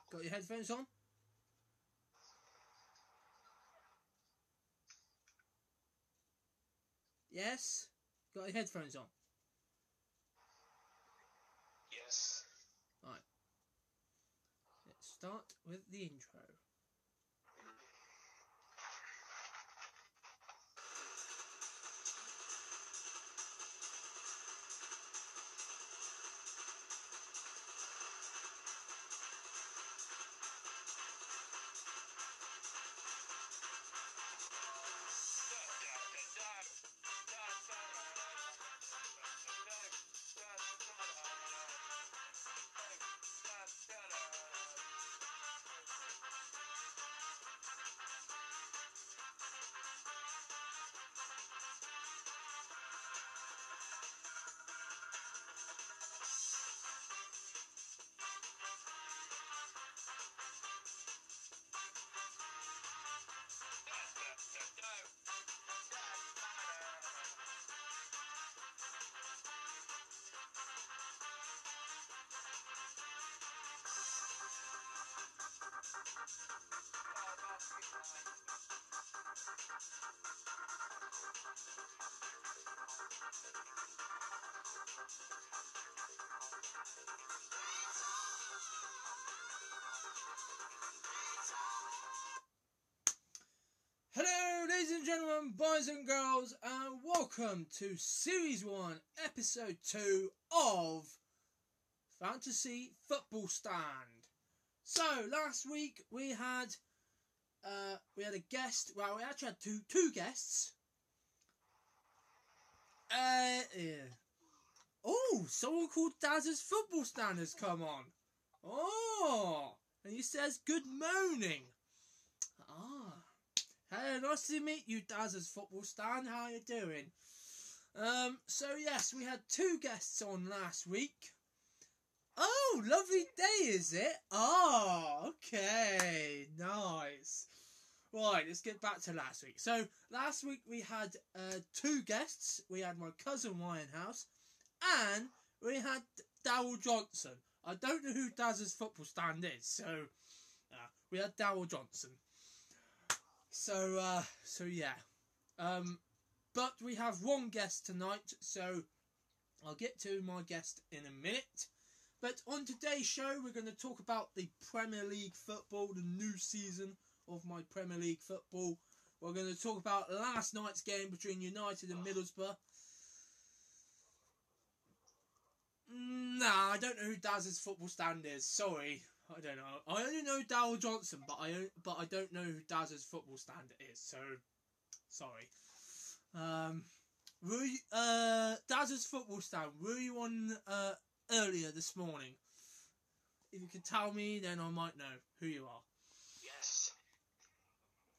Got your headphones on? Yes? Got your headphones on? Yes. Right. Let's start with the intro. Hello, ladies and gentlemen, boys and girls, and welcome to Series 1, Episode 2 of Fantasy Football Stand. So, last week we had a guest. Well, we actually had two guests. Yeah. Oh, someone called Daz's Football Stand has come on. Oh, and he says good morning. Ah. Hey, nice to meet you, Daz's Football Stand. How are you doing? So yes, we had two guests on last week. Oh, lovely day, is it? Oh, okay, nice. Right, let's get back to last week. So last week we had two guests. We had my cousin Winehouse, and we had Darryl Johnson. I don't know who Daz's Football Stand is, so we had Darryl Johnson. So yeah. But we have one guest tonight, so I'll get to my guest in a minute. But on today's show, we're going to talk about the Premier League football, the new season of my Premier League football. We're going to talk about last night's game between United and Middlesbrough. Nah, I don't know who Daz's Football Stand is. Sorry. I don't know. I only know Darryl Johnson, but I don't know who Daz's Football Stand is. So, sorry. Daz's Football Stand. Were you on earlier this morning? If you could tell me, then I might know who you are. Yes.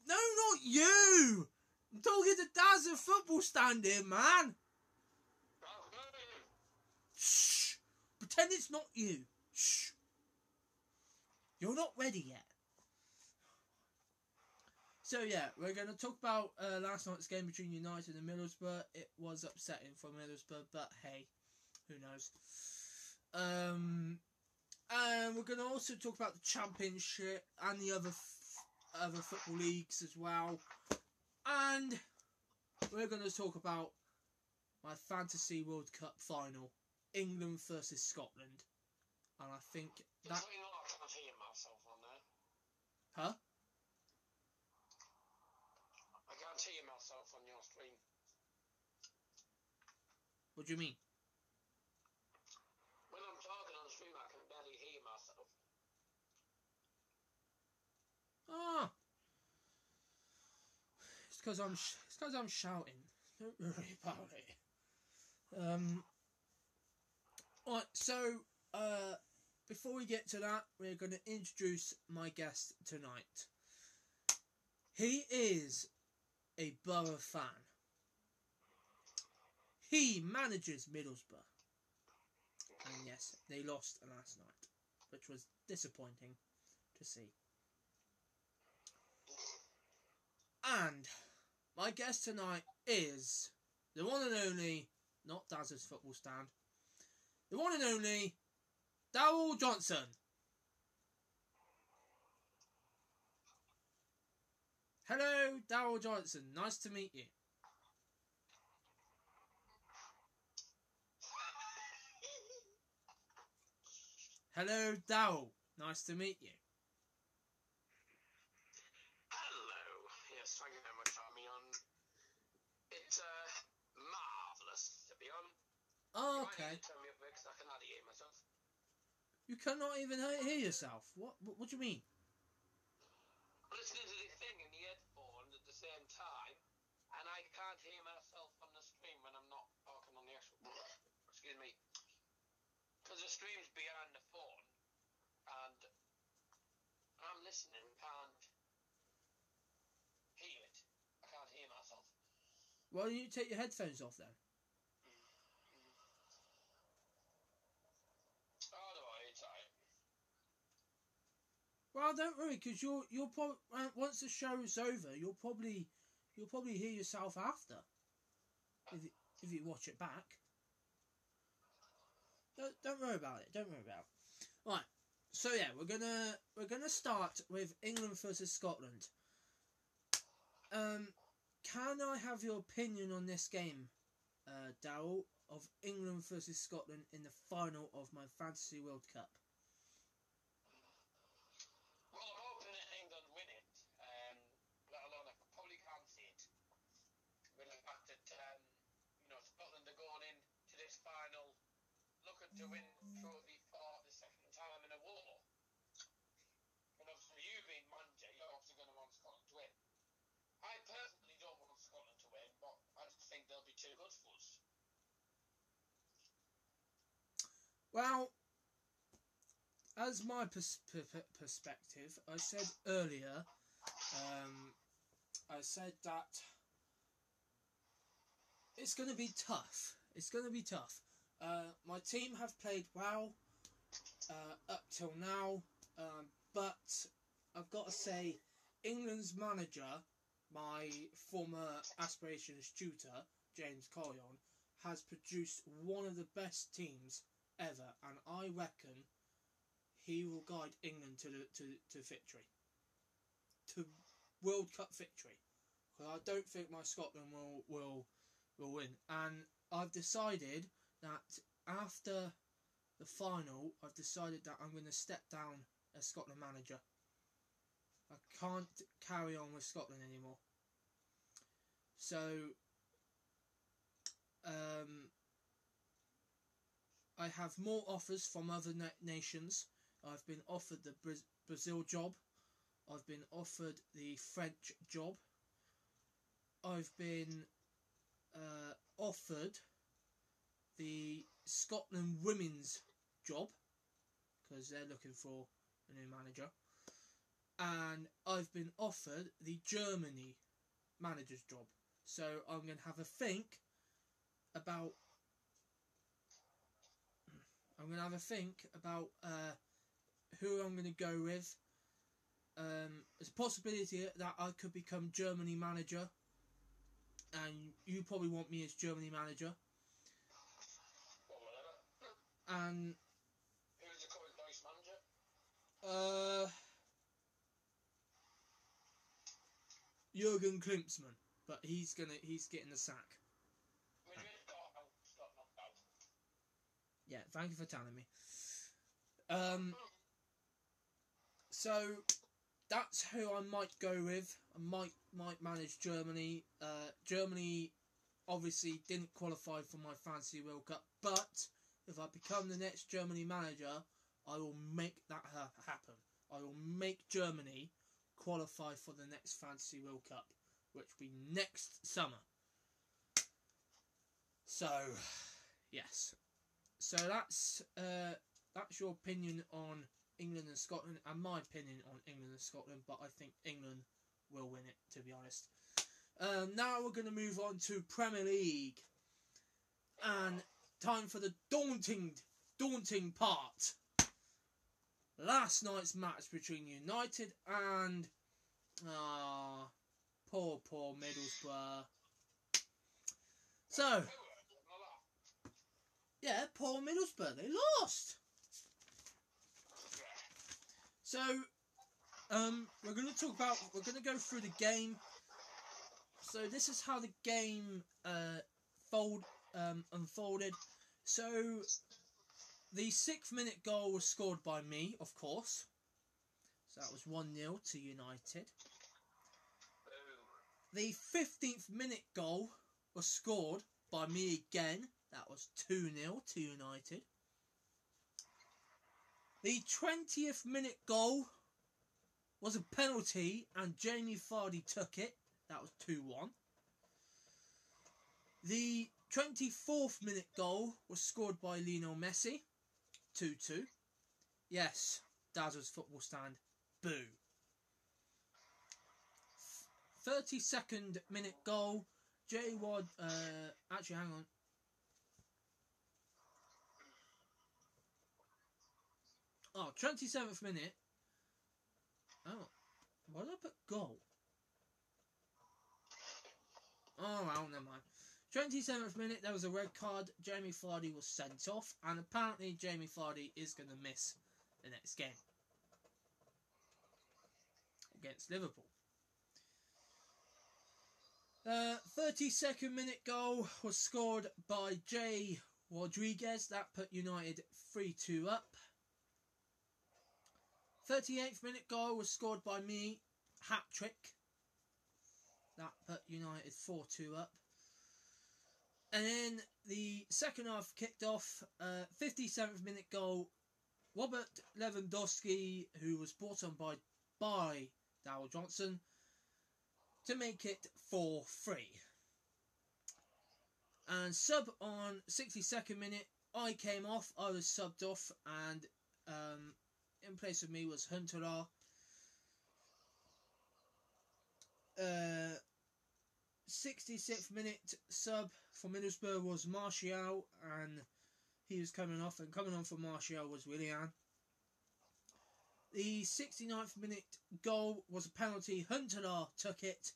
No, not you. I'm talking to Daz's Football Stand here, man. Shh. Pretend it's not you. Shh. You're not ready yet. So yeah, we're going to talk about last night's game between United and Middlesbrough. It was upsetting for Middlesbrough, but hey, who knows. And we're going to also talk about the Championship and the other football leagues as well. And we're going to talk about my Fantasy World Cup final, England versus Scotland. And I think that... I can't hear myself on there. Huh? I can't hear myself on your screen. What do you mean? When I'm talking on the screen, I can barely hear myself. Ah. It's because I'm shouting. Don't worry about it. Right, so before we get to that, we're going to introduce my guest tonight. He is a Borough fan. He manages Middlesbrough. And yes, they lost last night, which was disappointing to see. And my guest tonight is the one and only, not Daz's Football Stand, the one and only Darryl Johnson. Hello, Daryl Johnson. Nice to meet you. Hello, Daryl. Nice to meet you. Hello. Yes, thank you very much for having me on. It's marvellous to be on. Oh, okay. You turn me up because I can hardly hear myself. You cannot even hear yourself. What do you mean? I'm listening to this thing in the headphones at the same time, and I can't hear myself on the stream when I'm not talking on the actual. Excuse me. Because the stream's behind the phone, and I'm listening, can't hear it. I can't hear myself. Why don't you take your headphones off then? Oh, no, it's alright. Well, don't worry, because you'll probably once the show's over, you'll probably hear yourself after. If you watch it back. Don't worry about it. Don't worry about it. Right. So yeah, we're gonna start with England versus Scotland. Can I have your opinion on this game, Daryl, of England versus Scotland in the final of my Fantasy World Cup? Well, I'm hoping that England win it, let alone I probably can't see it. With the fact that, Scotland are going into this final looking to win trophy for the second time in a war. And obviously you being manager, you're obviously going to want Scotland to win. I personally don't want Scotland to win, but I just think they'll be too good for us. Well, as my perspective, I said earlier, I said that it's going to be tough. It's going to be tough. My team have played well up till now, but I've got to say, England's manager, my former aspirations tutor, James Collion, has produced one of the best teams ever, and I reckon he will guide England to victory, to World Cup victory. Because I don't think my Scotland will win, and I've decided that after the final, I've decided that I'm going to step down as Scotland manager. I can't carry on with Scotland anymore. So, I have more offers from other nations. I've been offered the Brazil job. I've been offered the French job. I've been offered the Scotland women's job because they're looking for a new manager, and I've been offered the Germany manager's job. So I'm going to have a think about who I'm going to go with. There's a possibility that I could become Germany manager, and you probably want me as Germany manager. And who's the current vice manager? Jurgen Klinsmann, but he's getting the sack. Yeah, thank you for telling me. So that's who I might go with. I might manage Germany. Germany obviously didn't qualify for my Fantasy World Cup, but if I become the next Germany manager, I will make that happen. I will make Germany qualify for the next Fantasy World Cup, which will be next summer. So, yes. So that's your opinion on England and Scotland, and my opinion on England and Scotland, but I think England will win it, to be honest. Now we're going to move on to Premier League. And time for the daunting part. Last night's match between United and poor Middlesbrough. So, yeah, poor Middlesbrough, they lost. So, we're going to go through the game. So this is how the game unfolded. So the 6th minute goal was scored by me, of course. So that was 1-0 to United. The 15th minute goal was scored by me again. That was 2-0 to United. The 20th minute goal was a penalty and Jamie Vardy took it. That was 2-1. The 24th minute goal was scored by Lionel Messi. 2-2. Yes, Dazzle's football stand. Boo. 32nd minute goal. Jay Ward. Actually, hang on. Oh, 27th minute. Oh, why did I put goal? Oh, well, never mind. 27th minute, there was a red card. Jamie Vardy was sent off, and apparently Jamie Vardy is going to miss the next game against Liverpool. 32nd minute goal was scored by Jay Rodriguez. That put United 3-2 up. 38th minute goal was scored by me. Hat-trick. That put United 4-2 up. And then the second half kicked off. 57th minute goal. Robert Lewandowski, who was brought on by Darryl Johnson, to make it 4-3. And sub on 62nd minute, I came off. I was subbed off, and in place of me was Huntelaar. 66th minute sub for Middlesbrough was Martial, and he was coming off, and coming on for Martial was Willian. The 69th minute goal was a penalty. Huntelaar took it,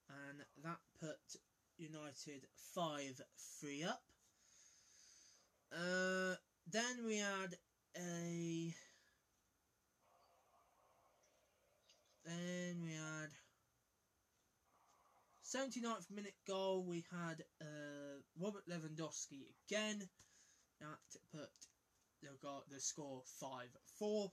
and that put United 5-3 up. Then we had a... 79th minute goal. We had Robert Lewandowski again. That put the score 5-4.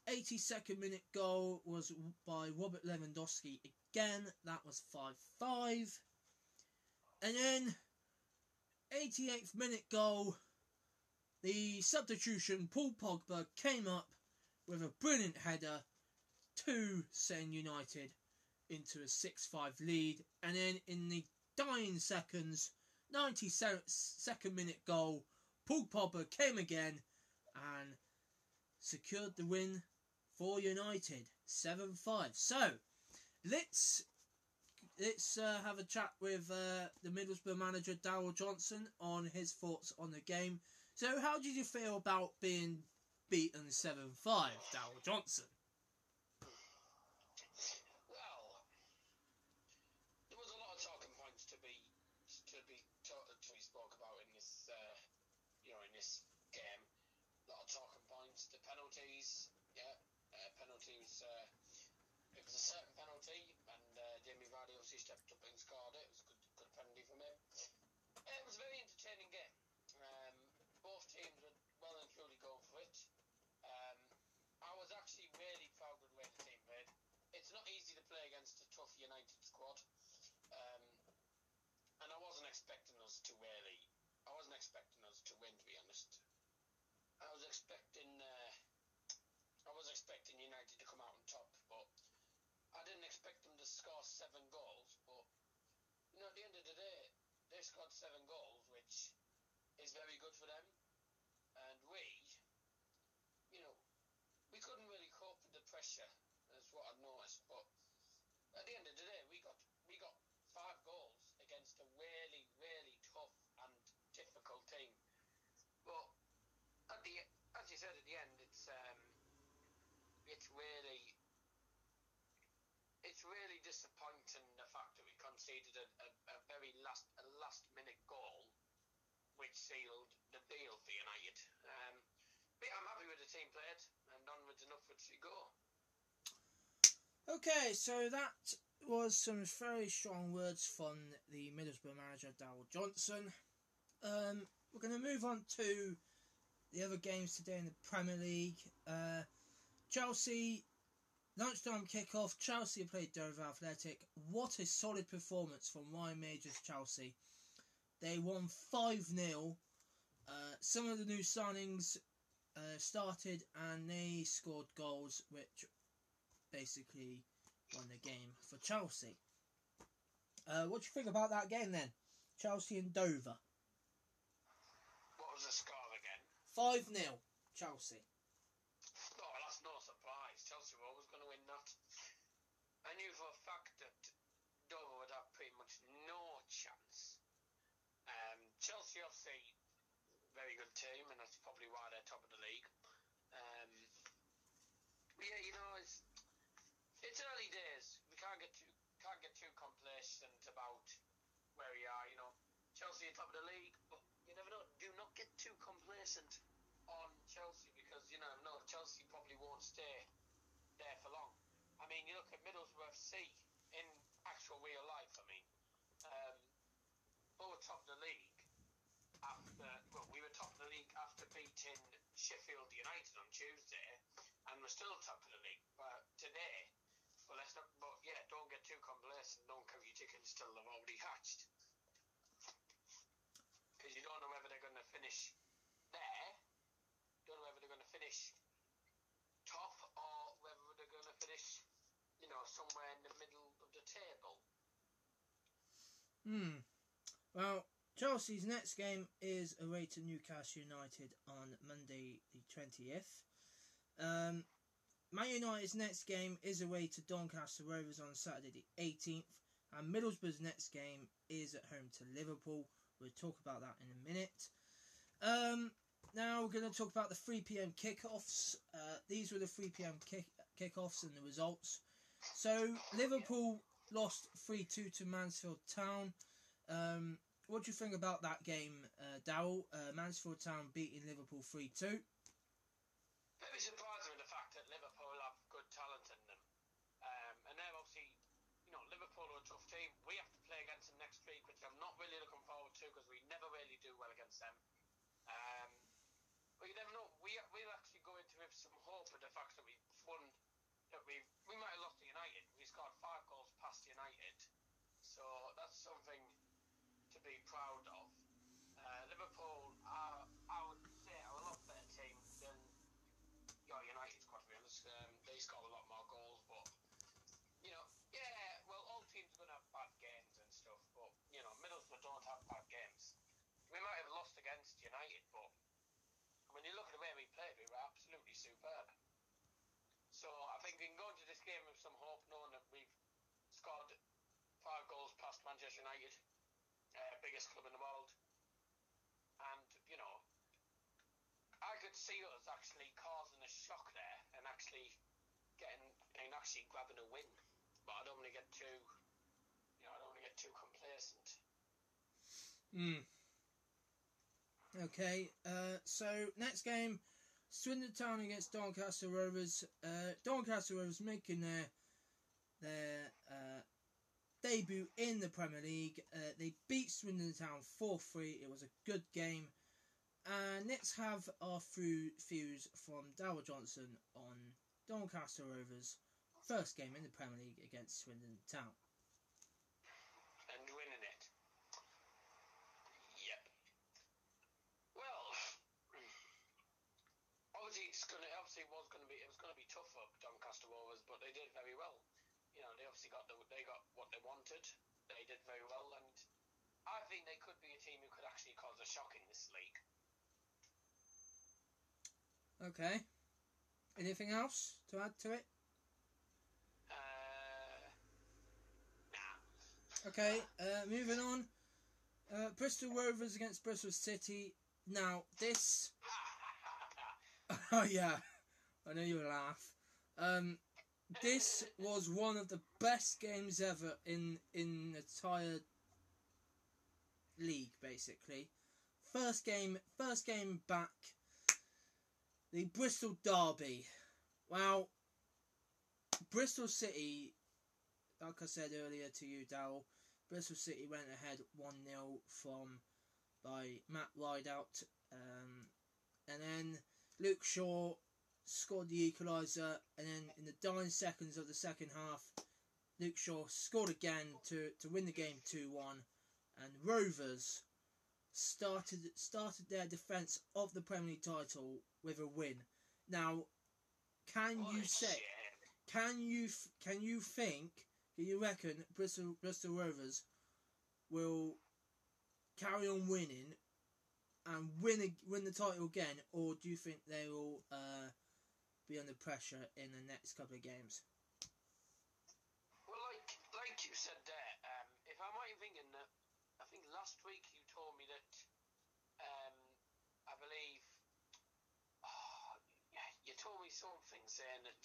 82nd minute goal was by Robert Lewandowski again. That was 5-5. And then 88th minute goal. The substitution, Paul Pogba, came up with a brilliant header to send United into a 6-5 lead. And then in the dying seconds, 92nd minute goal, Paul Pogba came again and secured the win for United, 7-5. So let's have a chat with the Middlesbrough manager Darryl Johnson on his thoughts on the game. So how did you feel about being beaten 7-5, Darryl Johnson? Well, there was a lot of talking points to be spoke about in this in this game. A lot of talking points. The penalties, penalties. It was a certain penalty, and Jamie Vardy obviously stepped up and scored it. It was a good penalty from him. It was a very entertaining game. Both teams were well and truly going for it. I was actually really proud of the way the team played. It's not easy to play against a tough United squad, and I wasn't expecting us to win. To be honest, I was expecting United to come out on top, but I didn't expect them to score 7 goals. But at the end of the day, they scored 7 goals, which is very good for them. And we couldn't really cope with the pressure, is what I've noticed. But at the end of the day, we got 5 goals against a really, really tough and difficult team. But as you said at the end, it's really disappointing, the fact that we conceded a very last minute goal, which sealed the deal for United. But I'm happy with the team played, and onwards enough for it to go. Okay, so that was some very strong words from the Middlesbrough manager, Darryl Johnson. We're going to move on to the other games today in the Premier League. Chelsea, lunchtime kickoff. Chelsea played Dover Athletic. What a solid performance from Ryan Major's Chelsea. They won 5-0. Some of the new signings started and they scored goals which basically won the game for Chelsea. What do you think about that game then? Chelsea and Dover. What was the score again? 5-0, Chelsea. Oh, well, that's no surprise. Chelsea were always going to win that. I knew for a fact that Dover would have pretty much no chance. Chelsea, obviously, very good team, and that's probably why they're top of the league. Yeah, you know, it's early days. We can't get too complacent about where we are. You know, Chelsea are top of the league, but you never know. Do not get too complacent on Chelsea because you never know. Chelsea probably won't stay there for long. I mean, you look at Middlesbrough FC in actual real life. I mean, we were top of the league we were top of the league after beating Sheffield United on Tuesday, and we're still top of the league. But today, well, let's not. But yeah, don't get too complacent. Don't count your chickens till they've already hatched, because you don't know whether they're going to finish there. Don't know whether they're going to finish top or whether they're going to finish, you know, somewhere in the middle of the table. Well, Chelsea's next game is away to Newcastle United on Monday the 20th. Man United's next game is away to Doncaster Rovers on Saturday the 18th. And Middlesbrough's next game is at home to Liverpool. We'll talk about that in a minute. Now we're going to talk about the 3 p.m. kickoffs. These were the 3 p.m. kickoffs and the results. So Liverpool lost 3-2 to Mansfield Town. What do you think about that game, Darryl? Mansfield Town beating Liverpool 3-2. Very surprised with the fact that Liverpool have good talent in them. And they're obviously, you know, Liverpool are a tough team. We have to play against them next week, which I'm not really looking forward to because we never really do well against them. But you never know. We'll actually go into with some hope with the fact that we won. That we might have lost to United. We scored 5 goals past United, so that's something to be proud of. Liverpool are, I would say, are a lot better team than United squad, to be honest. They score a lot more goals, but you know, yeah. Well, all teams are going to have bad games and stuff, but you know, Middlesbrough don't have bad games. We might have lost against United, but when you look at the way we played, we were absolutely superb. So I think we can go into this game with some hope, knowing that we've scored 5 goals past Manchester United, biggest club in the world, and you know, I could see us actually causing a shock there and actually grabbing a win, but I don't want to get too, you know, I don't want to get too complacent. Okay, so next game, Swindon Town against Doncaster Rovers. Doncaster Rovers making their debut in the Premier League. They beat Swindon Town 4-3. It was a good game. And let's have our views from Darryl Johnson on Doncaster Rovers' first game in the Premier League against Swindon Town. And winning it. Yep. Well, obviously it was going to be tough for Doncaster Rovers, but they did very well. You know, they obviously got what they wanted. They did very well, and I think they could be a team who could actually cause a shock in this league. Okay. Anything else to add to it? Nah. Okay, moving on. Bristol Rovers against Bristol City. Now, this... Oh, yeah. I know you'll laugh. This was one of the best games ever in the entire league, basically. First game back. The Bristol Derby. Well, Bristol City, like I said earlier to you, Darryl, Bristol City went ahead 1-0 by Matt Rideout, and then Luke Shaw scored the equaliser, and then in the dying seconds of the second half, Luke Shaw scored again to win the game 2-1, and Rovers started their defence of the Premier League title with a win. Now, can you reckon Bristol Rovers will carry on winning and win the title again, or do you think they will be under pressure in the next couple of games? Well, like you said there, if I'm right in thinking that, I think last week you told me that, I believe, you told me something saying that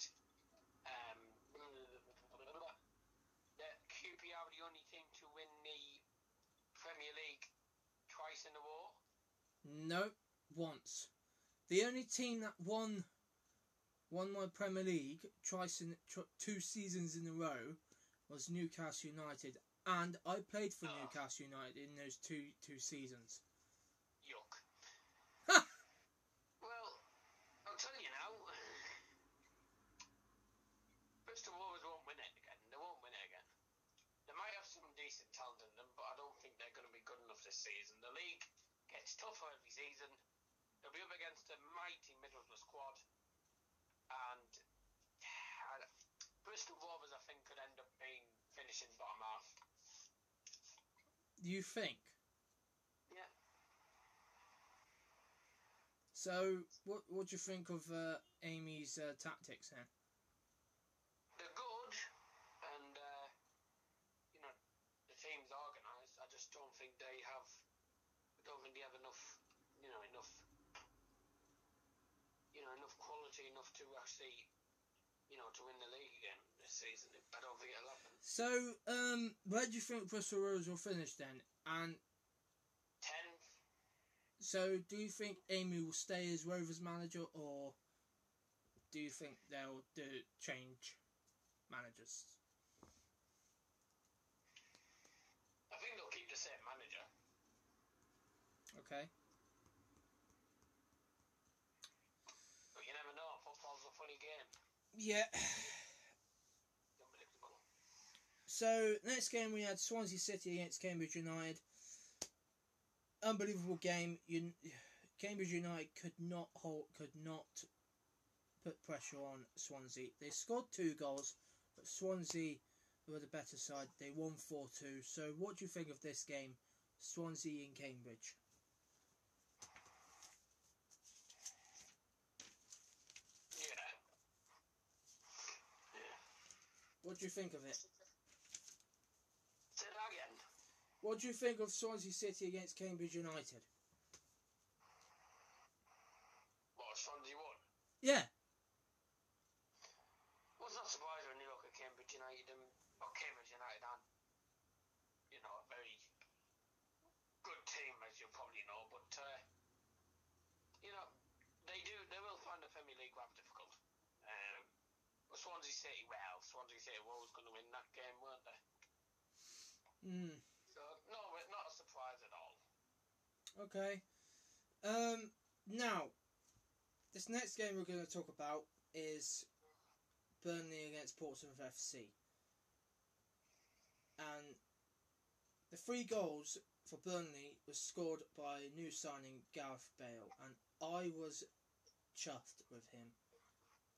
that QPR were the only team to win the Premier League twice in a row. No, once. The only team that won my Premier League twice in 2 seasons in a row was Newcastle United, and I played for Newcastle United in those two seasons. Yuck. Well, I'll tell you now, Bristol Rovers won't win it again. They won't win it again. They might have some decent talent in them, but I don't think they're going to be good enough this season. The league gets tougher every season. They'll be up against a mighty Middlesbrough squad, and Bristol Rovers, I think, could end up finishing bottom half. You think? Yeah. So, what do you think of Amy's tactics then? They're good, and the team's organised. I just don't think they have. I don't think they have enough quality enough to actually, to win the league again this season. I don't think it'll happen. So, where do you think Bristol Rovers will finish then? And 10th. So, do you think Amy will stay as Rovers manager, or do you think they'll change managers? I think they'll keep the same manager. Okay. But you never know. Football's a funny game. Yeah. Unpredictable. So, next game we had Swansea City against Cambridge United. Unbelievable game. Cambridge United could not put pressure on Swansea. They scored 2 goals, but Swansea were the better side. They won 4-2. So, what do you think of this game, Swansea and Cambridge? What do you think of it? Say that again. What do you think of Swansea City against Cambridge United? What, Swansea won? Yeah. Well, it's not surprising when you look at Cambridge United and Cambridge United are, a very good team, as you probably know, but they will find the Premier League rather difficult. But Swansea City were always going to win that game, weren't they? So, no, not a surprise at all. Okay. Now, this next game we're going to talk about is Burnley against Portsmouth FC. And the 3 goals for Burnley was scored by new signing Gareth Bale, and I was chuffed with him.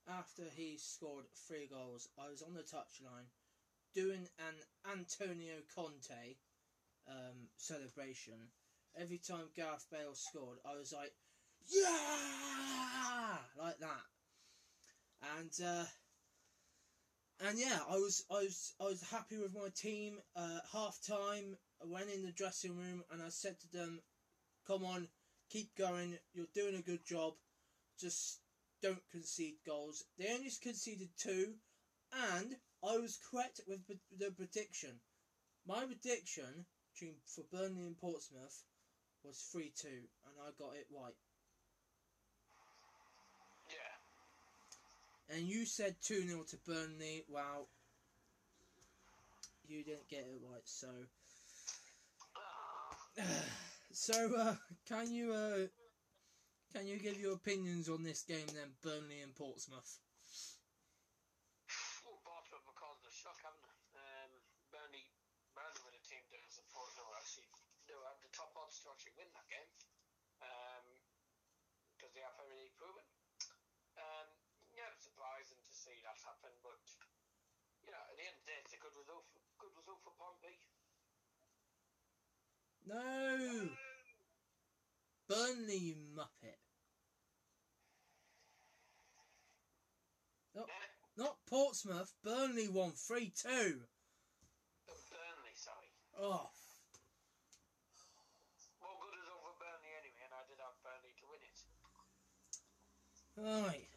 After he scored 3 goals, I was on the touchline doing an Antonio Conte celebration. Every time Gareth Bale scored, I was like, yeah, like that. And yeah, I was happy with my team. Half time, I went in the dressing room and I said to them, "Come on, keep going. You're doing a good job. Just don't concede goals." They only conceded 2, and I was correct with the prediction. My prediction for Burnley and Portsmouth was 3-2, and I got it right. And you said 2-0 to Burnley. Well, you didn't get it right, so... So, can you give your opinions on this game then, Burnley and Portsmouth? Well, Portsmouth have caused a shock, haven't they? Burnley were the team that was supposed to actually have the top odds to actually win that game. Because they are Premier League proven. Yeah, it's surprising to see that happen, but you know, at the end of the day, it's a good result for Pompey. No! Burnley, you muppet. No, not Portsmouth. Burnley won 3-2. Burnley, sorry. Oh. Well, good result for Burnley anyway, and I did have Burnley to win it. Right.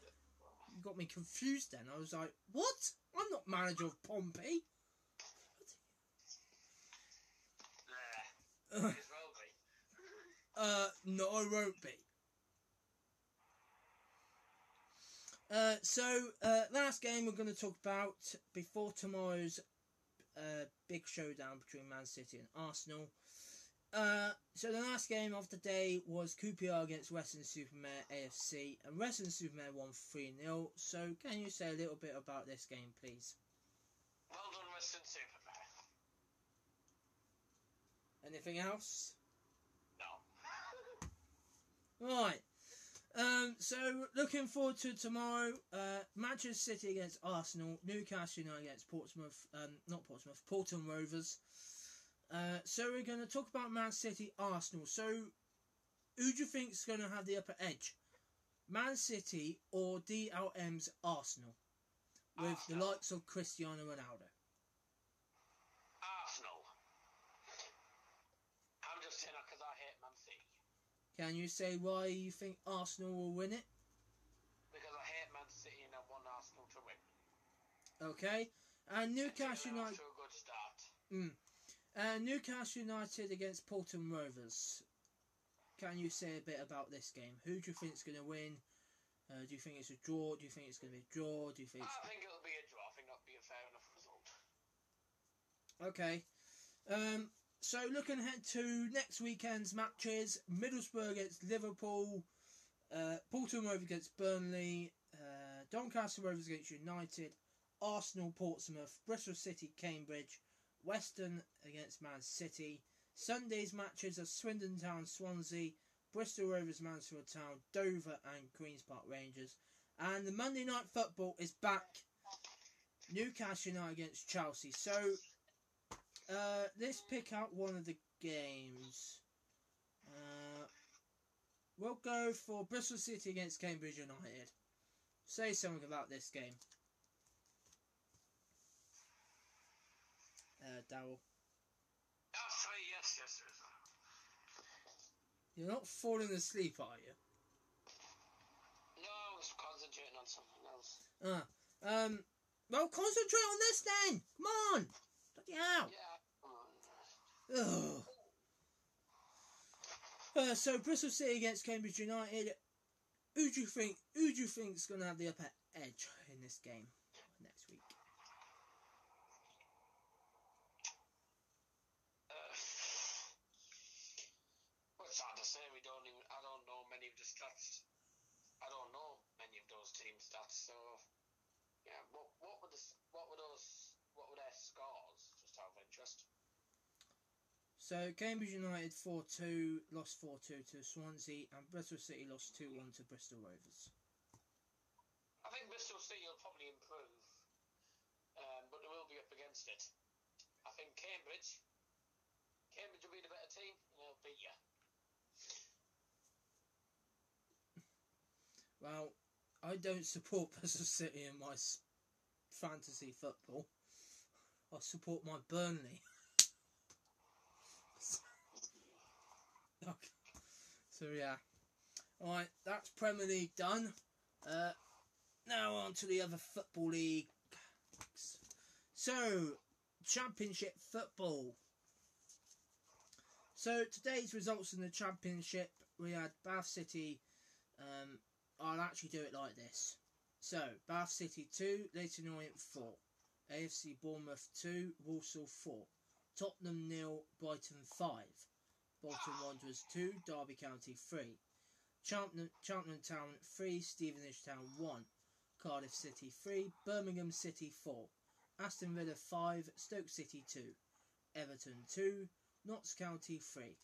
You got me confused then. I was like, what? I'm not manager of Pompey. Nah. Might as well be. No, I won't be. So, last game we're going to talk about before tomorrow's big showdown between Man City and Arsenal. So the last game of the day was QPR against Western Supermare AFC, and Western Supermare won 3-0. So can you say a little bit about this game, please? Well done, Western Supermare. Anything else? No. Right. So looking forward to tomorrow. Manchester City against Arsenal, Newcastle United against Portsmouth Rovers. So we're going to talk about Man City, Arsenal. So who do you think is going to have the upper edge? Man City or DLM's Arsenal? With the likes of Cristiano Ronaldo. Arsenal. I'm just saying that because I hate Man City. Can you say why you think Arsenal will win it? Because I hate Man City and I want Arsenal to win. Okay. And Newcastle United... To a good start. Newcastle United against Portsmouth Rovers. Can you say a bit about this game? Who do you think is going to win? Do you think it's a draw? Do you think it's going to be a draw? I think it'll be a draw. I think that'll be a fair enough result. Okay. So looking ahead to next weekend's matches: Middlesbrough against Liverpool, Portsmouth Rovers against Burnley, Doncaster Rovers against United, Arsenal Portsmouth, Bristol City Cambridge, Western against Man City. Sunday's matches are Swindon Town Swansea, Bristol Rovers Mansfield Town, Dover and Queen's Park Rangers. And the Monday night football is back. Newcastle United against Chelsea. So let's pick out one of the games. We'll go for Bristol City against Cambridge United. Say something about this game. Darryl. Oh, sorry, yes. You're not falling asleep, are you? No, I was concentrating on something else. Well, concentrate on this then. Come on. Bloody hell. Yeah. So Bristol City against Cambridge United. Who do you think is going to have the upper edge in this game next week? It's hard to say. I don't know many of the stats. I don't know many of those team stats. So, yeah. What were their scores? Just out of interest. So Cambridge United 4-2, lost 4-2 to Swansea, and Bristol City lost 2-1 to Bristol Rovers. I think Bristol City will probably improve, but they will be up against it. I think Cambridge will be the better team, and they'll beat you. Well, I don't support Bristol City in my fantasy football. I support my Burnley. Okay. So yeah. Alright, that's Premier League done. Now on to the other football league. So, Championship football. So today's results in the Championship, we had Bath City. I'll actually do it like this. So, Bath City 2, Leyton Orient 4. AFC Bournemouth 2, Walsall 4. Tottenham 0, Brighton 5. Bolton Wanderers 2, Derby County 3. Cheltenham Town 3, Stevenage Town 1. Cardiff City 3, Birmingham City 4. Aston Villa 5, Stoke City 2. Everton 2, Notts County 3.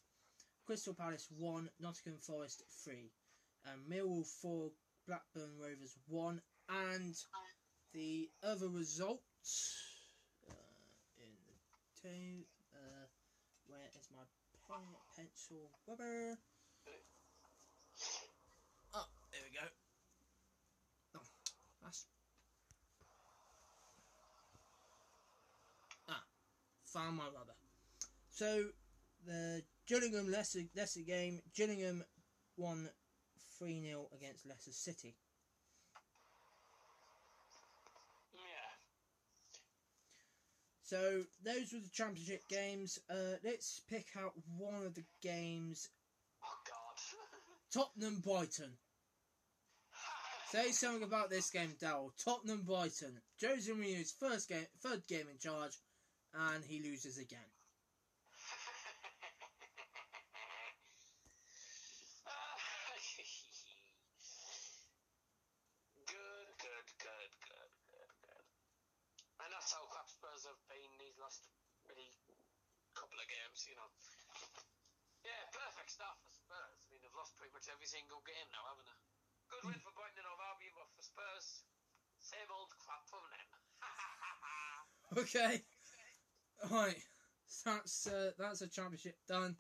Crystal Palace 1, Nottingham Forest 3. And Millwall 4, Blackburn Rovers 1. And the other results in the tape. Where is my pencil rubber? Oh, there we go. Oh, that's... found my rubber. So, the Gillingham Leicester game, Gillingham won 3-0 against Leicester City. Yeah. So, those were the championship games. Let's pick out one of the games. Oh, God. Tottenham Brighton. Say something about this game, Darryl. Tottenham Brighton. Jose Mourinho's third game in charge, and he loses again. Good. And that's how crap Spurs have been these last really couple of games, you know. Yeah, perfect start for Spurs. I mean, they've lost pretty much every single game now, haven't they? Good win for Brighton and Albion, but for Spurs, same old crap from them. Okay. Alright. That's a championship done.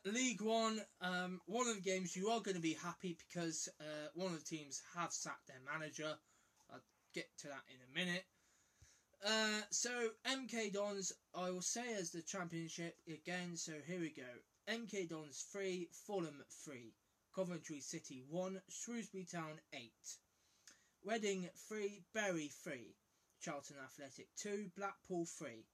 League One, one of the games you are going to be happy because one of the teams have sacked their manager. I'll get to that in a minute. So MK Dons, I will say as the championship again, so here we go. MK Dons 3, Fulham 3, Coventry City 1, Shrewsbury Town 8, Reading 3, Bury 3, Charlton Athletic 2, Blackpool 3,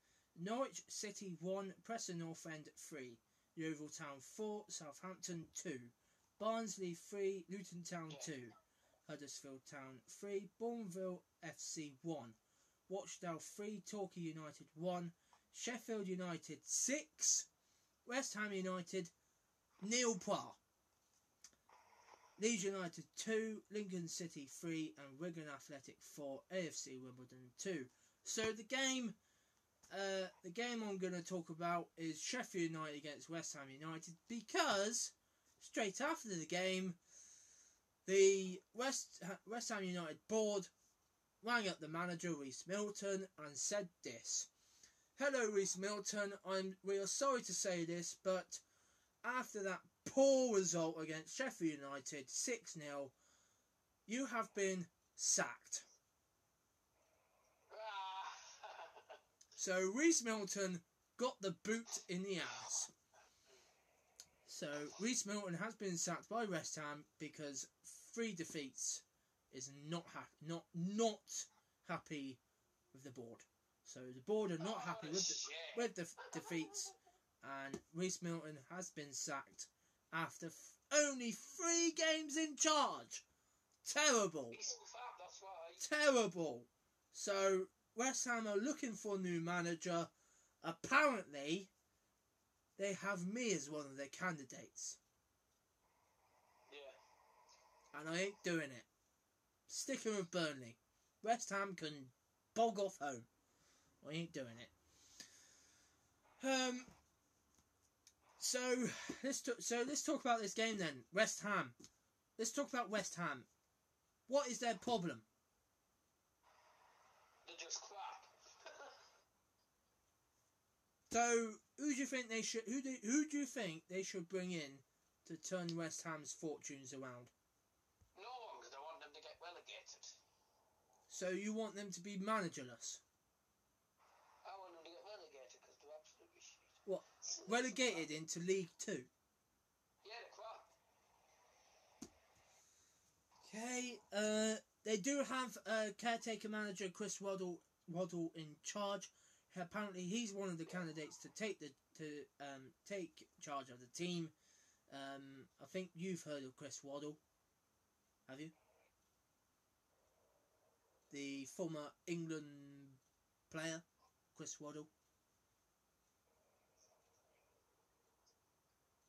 Norwich City 1, Preston North End 3, Yeovil Town 4, Southampton 2, Barnsley 3, Luton Town 2, Huddersfield Town 3, Bourneville FC 1, Rochdale 3, Torquay United 1, Sheffield United 6, West Ham United 0 par, Leeds United 2, Lincoln City 3, and Wigan Athletic 4, AFC Wimbledon 2. So the game I'm going to talk about is Sheffield United against West Ham United, because straight after the game, the West Ham United board rang up the manager, Reece Milton, and said this: "Hello, Reece Milton. We are sorry to say this, but after that poor result against Sheffield United, 6-0, you have been sacked." So Reece Milton got the boot in the ass. So Reece Milton has been sacked by West Ham because 3 defeats is not happy with the board. So the board are not happy with the defeats, and Reece Milton has been sacked after only 3 games in charge. Terrible. Terrible. So West Ham are looking for a new manager. Apparently, they have me as one of their candidates. Yeah. And I ain't doing it. Sticking with Burnley. West Ham can bog off home. I ain't doing it. So let's talk about this game then. West Ham. Let's talk about West Ham. What is their problem? They're just crap. So who do you think they should? Who do you think they should bring in to turn West Ham's fortunes around? No one, because I want them to get relegated. So you want them to be managerless? I want them to get relegated because they're absolutely shit. What? Relegated into League 2? Yeah, they're crap. Okay. They do have caretaker manager Chris Waddle in charge. Apparently, he's one of the candidates to take charge of the team. I think you've heard of Chris Waddle, have you? the former England player, Chris Waddle.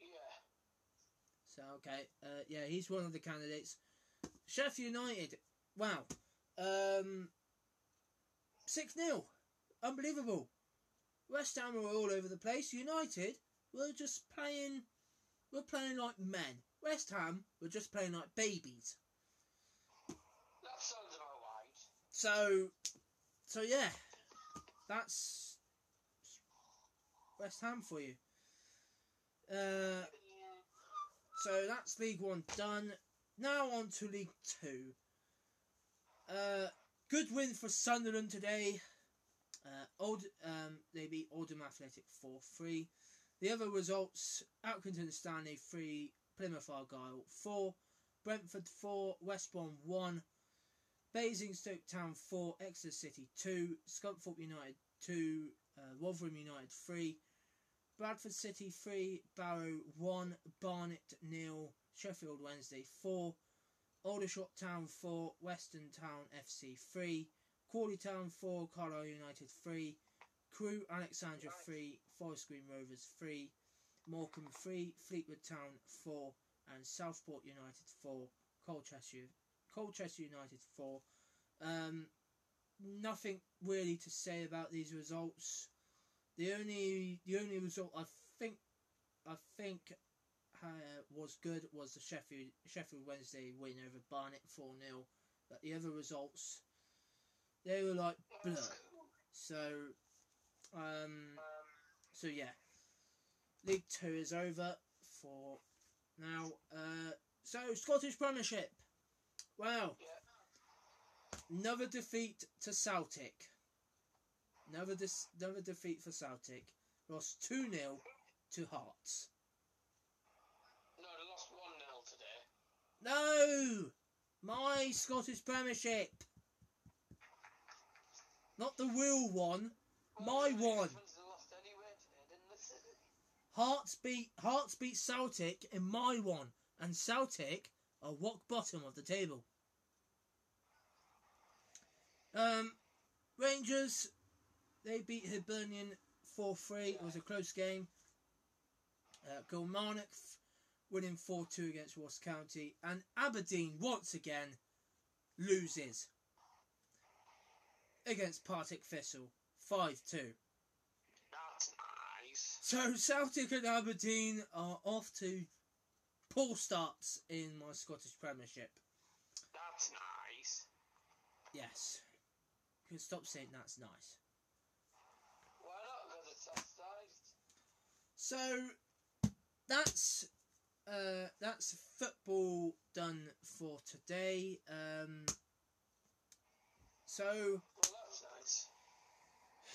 Yeah. So, okay, yeah, he's one of the candidates. Sheffield United, wow, 6-0, unbelievable. West Ham were all over the place. United were just playing, like men. West Ham were just playing like babies. That sounds about right. So yeah, that's West Ham for you. So that's League One done. Now on to League Two. Good win for Sunderland today. They beat Oldham Athletic 4-3. The other results: Accrington Stanley 3, Plymouth Argyle 4, Brentford 4, West Brom 1, Basingstoke Town 4, Exeter City 2, Scunthorpe United 2, Rotherham United 3, Bradford City 3, Barrow 1, Barnet 0, Sheffield Wednesday 4, Aldershot Town 4, Western Town FC 3, Crawley Town 4, Carlisle United 3, Crewe Alexandra 3, Forest Green Rovers 3, Morecambe 3, Fleetwood Town 4, and Southport United 4, Colchester United 4. Nothing really to say about these results. The only result I think was good was the Sheffield Wednesday win over Barnet 4-0. But the other results, they were like blur. So yeah, League 2 is over for now. So Scottish Premiership. Wow. Yeah. Another defeat to Celtic. Another defeat for Celtic. Lost 2-0 to Hearts. No, they lost 1-0 today. No! My Scottish Premiership. Not the real one. My one. They lost anyway today, didn't they? Hearts beat Celtic in my one. And Celtic are rock bottom of the table. Rangers, they beat Hibernian 4-3. It was a close game. Kilmarnock winning 4-2 against Ross County. And Aberdeen, once again, loses against Partick Thistle 5-2. That's nice. So Celtic and Aberdeen are off to poor starts in my Scottish Premiership. That's nice. Yes. You can stop saying that's nice. Why not? Because it's subsidised. So that's football done for today. Well, that's nice.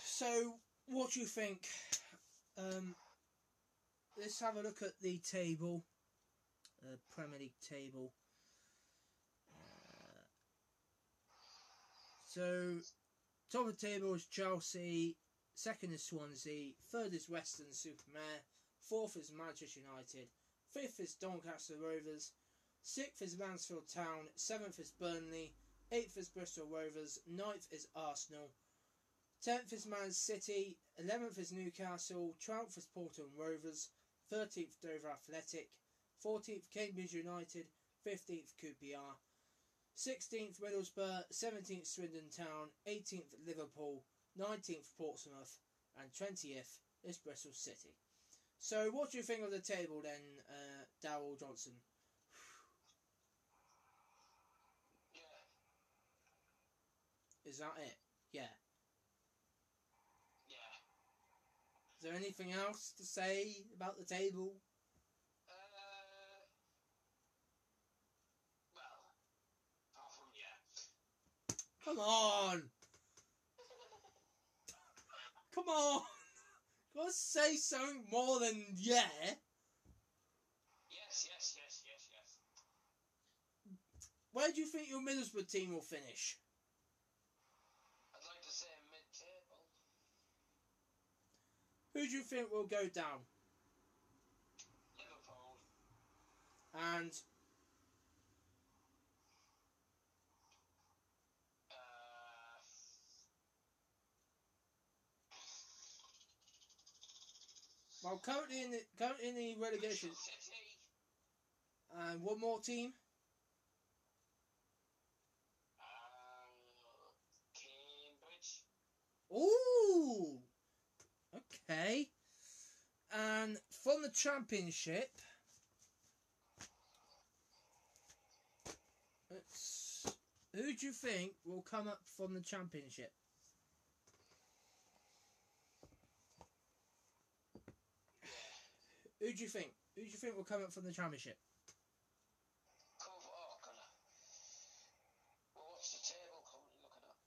So what do you think? Let's have a look at the table, Premier League table. So top of the table is Chelsea, second is Swansea, third is Western-super-Mare, fourth is Manchester United, fifth is Doncaster Rovers, sixth is Mansfield Town, seventh is Burnley, eighth is Bristol Rovers, ninth is Arsenal, 10th is Man City, 11th is Newcastle, 12th is Porto Rovers, 13th Dover Athletic, 14th Cambridge United, 15th QPR, 16th Middlesbrough, 17th Swindon Town, 18th Liverpool, 19th Portsmouth, and 20th is Bristol City. So what do you think of the table then, Darryl Johnson? Yeah. Is that it? Yeah. Yeah. Is there anything else to say about the table? Well, apart from yeah. Come on! Come on! Gotta say something more than yeah. Yes. Where do you think your Middlesbrough team will finish? I'd like to say mid-table. Who do you think will go down? Liverpool. And Well, currently in the relegation. City. And one more team. Cambridge. Ooh. Okay. And from the Championship, who do you think will come up from the Championship? Who do you think? Who do you think will come up from the Championship? What's the table currently looking at?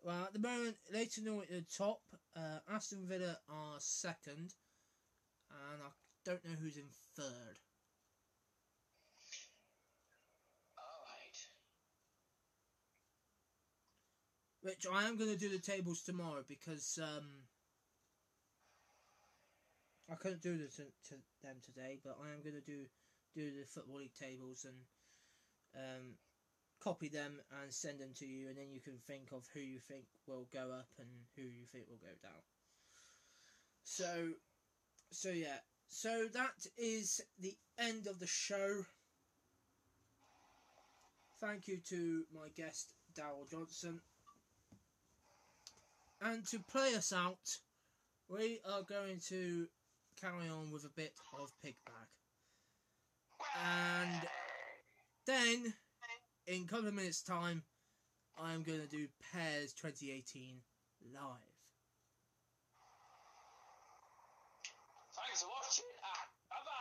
Well, at the moment, Leighton Orient at the top. Aston Villa are second. And I don't know who's in third. Alright. Which I am going to do the tables tomorrow because I couldn't do this to them today, but I am going to do the Football League tables and copy them and send them to you, and then you can think of who you think will go up and who you think will go down. So yeah. So that is the end of the show. Thank you to my guest, Darryl Johnson. And to play us out, we are going to carry on with a bit of Pigbag. And then, in a couple of minutes' time, I'm going to do Pairs 2018 live. Thanks for watching and bye-bye.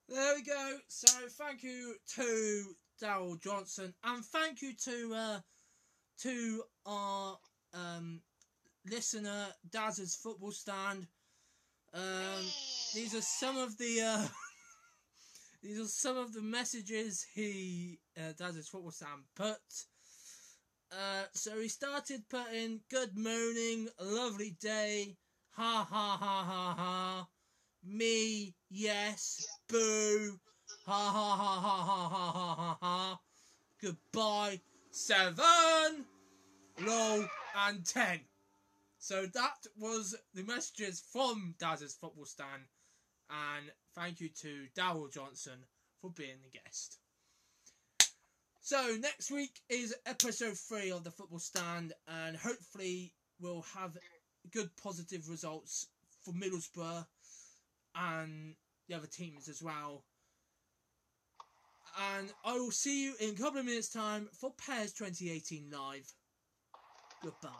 There we go. So thank you to Darryl Johnson, and thank you to our listener Daz's Football Stand. These are some of the messages he Daz's Football Stand put. So he started putting good morning, lovely day, ha ha ha ha ha, me, yes, boo, ha ha ha ha ha ha ha ha ha, goodbye, 7, low, and 10. So that was the messages from Daz's Football Stand, and thank you to Darryl Johnson for being the guest. So next week is episode 3 of the Football Stand, and hopefully we'll have good positive results for Middlesbrough and the other teams as well. And I will see you in a couple of minutes' time for Pairs 2018 Live. Goodbye.